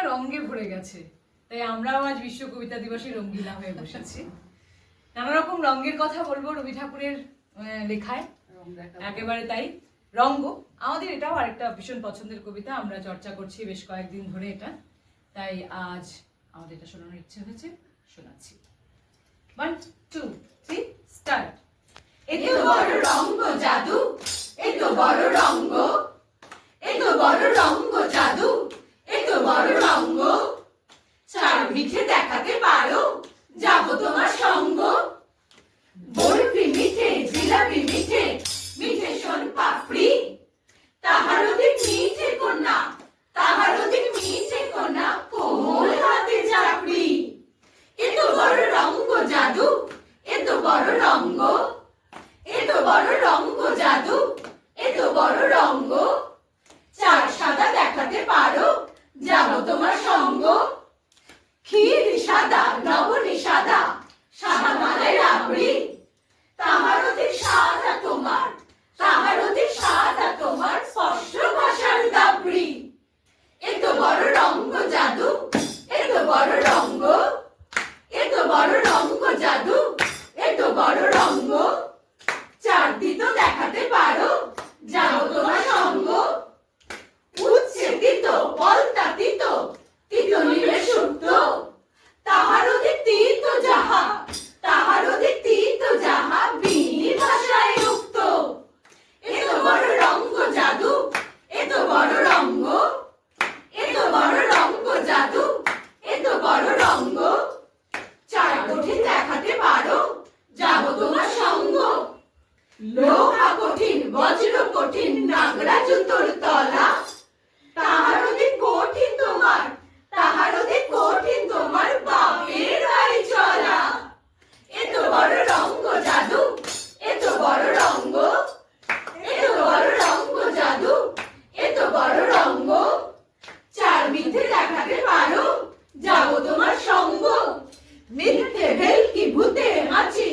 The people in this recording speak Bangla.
রঙে ভরে গেছে, তাই আমরাও আজ বিশ্ব কবিতা দিবসে রঙ্গিলা হয়ে বসেছি। নানা রকম রঙের কথা বলবো রবি ঠাকুরের লেখায়, একেবারে তাই। রঙ্গ আমাদের এটাও আরেকটা ভীষণ পছন্দের কবিতা, আমরা চর্চা করছি বেশ কয়েকদিন ধরে এটা, তাই আজ আমাদের এটা শোনানোর ইচ্ছে হয়েছে, শোনাচ্ছি। 1 2 3 স্টার্ট। এত বড় রঙ্গ জাদু, এত বড় রঙ্গ, এত বড় রঙ্গ জাদু, এত বড় রঙ্গ, চার মিঠে দেখাতে পারো, যাব তোমার সঙ্গ। বরফি মিঠে, জিলাপি মিঠে, মিঠে সোন পাপড়ি, তাহার অধিক মিঠে কন্যা, তাহার অধিক মিঠে কন্যা, কোমল হাতে চাপড়ি। এত বড় রঙ্গ জাদু, এত বড় রঙ্গ, এত বড় রঙ্গ জাদু, এত বড় রঙ্গ, চার সাদা দেখাতে পারো, যাব তোমার সঙ্গ। ক্ষীর সাদা, লবণী সাদা, সাদা মালাই রাবড়ি, তাহার অধিক সাদা তোমার, তাহার অধিক সাদা তোমার, স্পষ্ট ভাষার দাবড়ি। এত বড় রঙ্গ জাদু, এত বড় রঙ্গ, এত বড় রঙ্গ জাদু, এত বড় রঙ্গ, চার দিত দেখাতে পারো, যাব তোমার সঙ্গ। উচ্ছে তিত, পলতা তিত, তিত নিবে সুপ্ত, তাহার অধিক তিত যাহা, তাহার অধিক তিত যাহা, বিনি ভাষায় উক্ত। এত বড় রঙ্গ জাদু, এত বড় রঙ্গ, এত বড় রঙ্গ জাদু, এত বড় রঙ্গ, চার কঠিন দেখাতে পারো, যাব তোমার সঙ্গ। লোহা কঠিন, বজ্র কঠিন, নাগরা জুতোর তলা, তাহার অধিক কঠিন তোমার, তাহার অধিক কঠিন তোমার, বাপের বাড়ি চলা। এত বড় রঙ্গ জাদু, এত বড় রঙ্গ, এত বড় রঙ্গ জাদু, এত বড় রঙ্গ, চার মিথ্যে দেখাতে পারো, যাব তোমার সঙ্গ। মিথ্যে ভেলকি ভূতে হাঁচি,